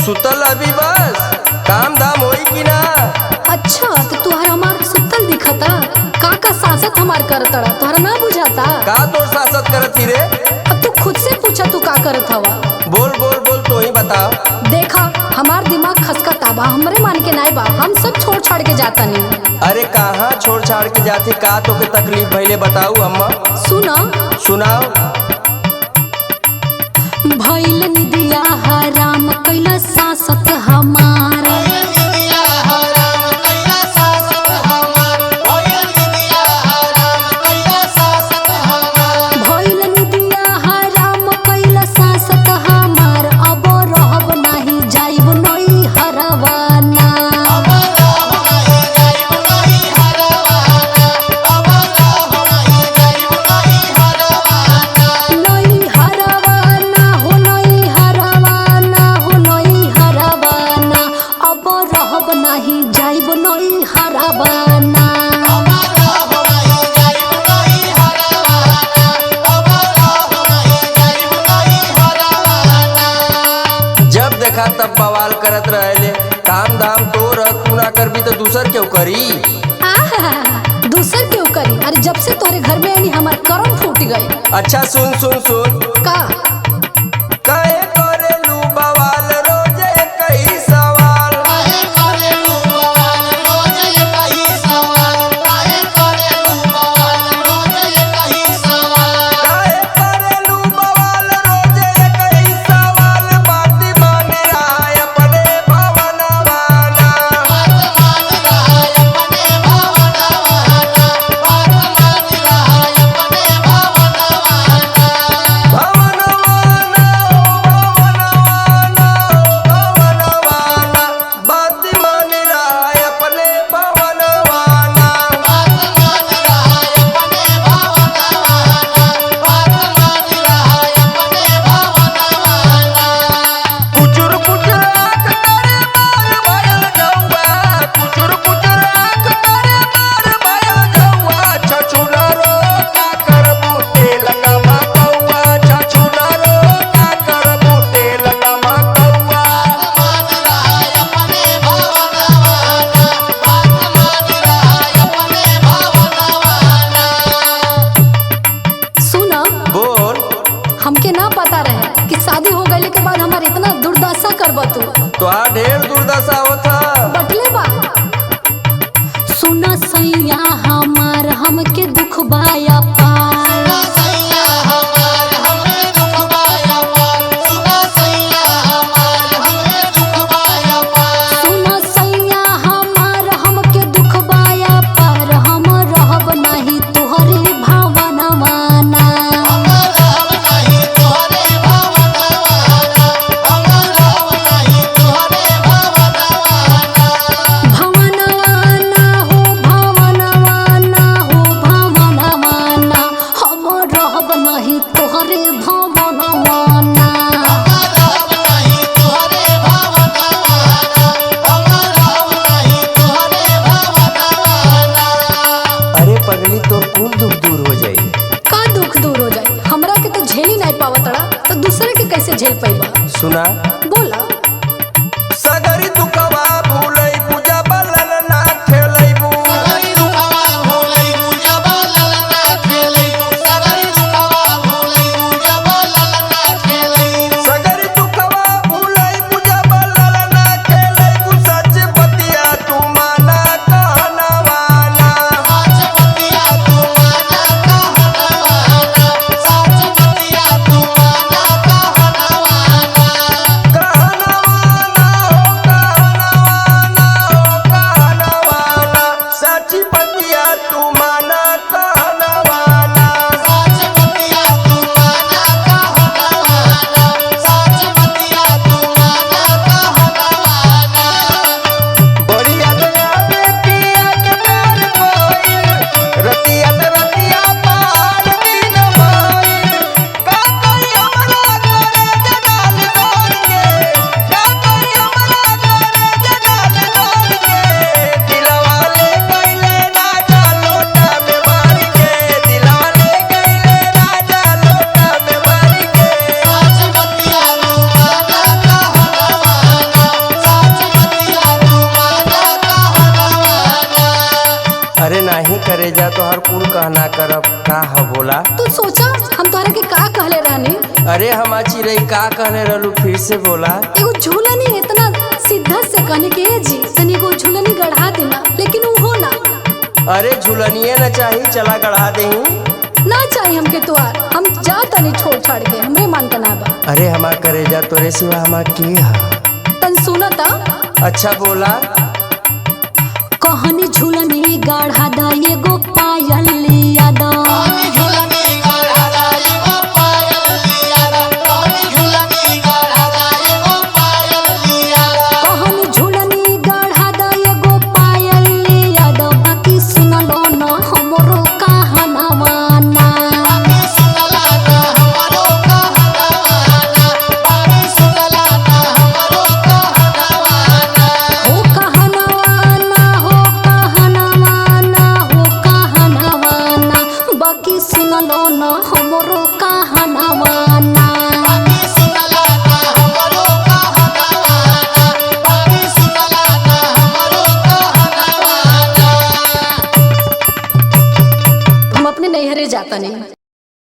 सुतल अभी बस काम धाम होई कि ना। अच्छा तो तुहरा हमार सुतल दिखता का सासत हमार करतड़ा तुहरा ना बुझाता का तोर सासत करत ही रे। अब तू खुद से पूछा तू का करत हवा। बोल बोल बोल तो ही बताओ। देखा हमार दिमाग खसकता बा हमरे मान के नाई बा हम सब छोड़ छाड़ के जाता नहीं। अरे कहाँ छोड़ छाड़ के जाती का तो के तकलीफ भइले बताऊ अम्मा। सुना सुनाओ। भइल निदिया हराम कैला सासत हमार तब बवाल करत रहले। काम धाम तो तू ना करबी तो दूसर क्यों करी। दूसर क्यों करी। अरे जब से तोरे घर में आनी हमार करम फूट गए। अच्छा सुन सुन सुन का काहे करेलू बवाल रोजे कई सवाल। काहे करेलू बवाल रोजे कई सवाल। काहे करेलू बवाल रोजे कई सवाल। काहे करेलू बवाल रोजे कई सवाल। बाती मान राय अपने भवनवाना। बात मान राय अपने भवनवाना। बात मान राय अपने भवनवाना। भवनवाना भवनवाना बाती मान राय अपने भवनवाना। बात मान राय अपने भवनवाना। बात मान राय अपने भवनवाना। कुचुर कुचुर आँख तारे मार भयल जौआ। कुचुर कुचुर आँख तारे मार भयल जौआ। छछुना रो का करबू तेल गमा कौआ। छछुना रो का करबू तेल गमा कौआ। मान राय अपने भवनवाना। बात मान राय अपने भवनवाना। सुना बोल हमके ना पता रहे कि शादी हो गए के बाद हमार इतना दुर्दशा करबा तू। तो ढेर दुर्दशा होता। बटले बा सुना सैया हमार हमके दुख बाया पार। सैया हमार हमें दुख बाया पार। सुना सैया हमार हमें दुख बाया पार। सुना सैया हमार हमके दुख बाया पार। हम रहब नहीं तुहरे भावनवाना। हम रहब नहीं तुहरे भवनवाना। हम रहब नहीं तुहरे भवनवाना। भवनवाना हो भवनवाना हो भवनवाना। हम रहब नहीं तुहरे भवनवाना। हम रहब नहीं तुहरे भवनवाना। हम रहब नहीं तुहरे भवनवाना। अरे पगली तोर कुल दुख दूर हो जाई। का दुख दूर हो जाए हमरा के तो झेली नहीं पावतड़ा तो दूसरे के कैसे झेल पाइबा। सुना बोला सगरी दुखवा भूलई पूजा बलन ना खेलैबू। सगरी दुखवा भूलैबू जब ललना खेलैबू। सगरी दुखवा भूलैबू जब ललना खेलैबू। सगरी दुखवा भूलई पूजा बलन ना खेलैबू। सच बतिया तू माना कहनवाना। साच बतिया तू माना कहनवाना। साच बतिया तू माना कहनवाना। कहनवाना हो कहनवाना हो कहनवाना। सच बतिया तू माना कहनवाना। साच बतिया तू माना कहनवाना। साच बतिया तू माना कहनवाना। बड़ी याद आवे पिया के प्यार कोइल। रतिया त रतिया पार दिन भइल। का करी हमरा करे जनाल दौड़ के। का करी हमरा करे जनाल दौड़ के। दिलवा ले गइले राजा लोटा में मार के। दिलवा ले गइले राजा लोटा में मार के। साच बतिया तू माना कहनवाना। का ह बोला। तू सोचा हम तोहरा के का कहले रहनी। अरे हमार चिड़ै का कहले रहलू, फिर से बोला। एगो झूलनी इतना सिद्धा से कहने के जी तनी एगो झूलनी गढ़ा देना, लेकिन वो हो ना। अरे झूलनिए न चाही, चला गढ़ा देही। ना चाहिए हमके तुआर, हम जा तनी छोड़ छाड़ के, हमरे मन का ना बा। अरे हमार करेजा तोरे सिवा हमार के हा। तन सुना ता। अच्छा बोला। कहनी झूलनी गढ़ा दा एगो पायल लिया दा। कहनी झूलनी गढ़ा दा एगो पायल लिया दा, बाकी सुनलो ना हमरो कहनवा ना। हो कहनवा ना, हो कहनवा ना, हो कहनवा ना, बाकी सुनलो ना हमरो कहनवा ना। हम अपने नैहरे जाता नहीं।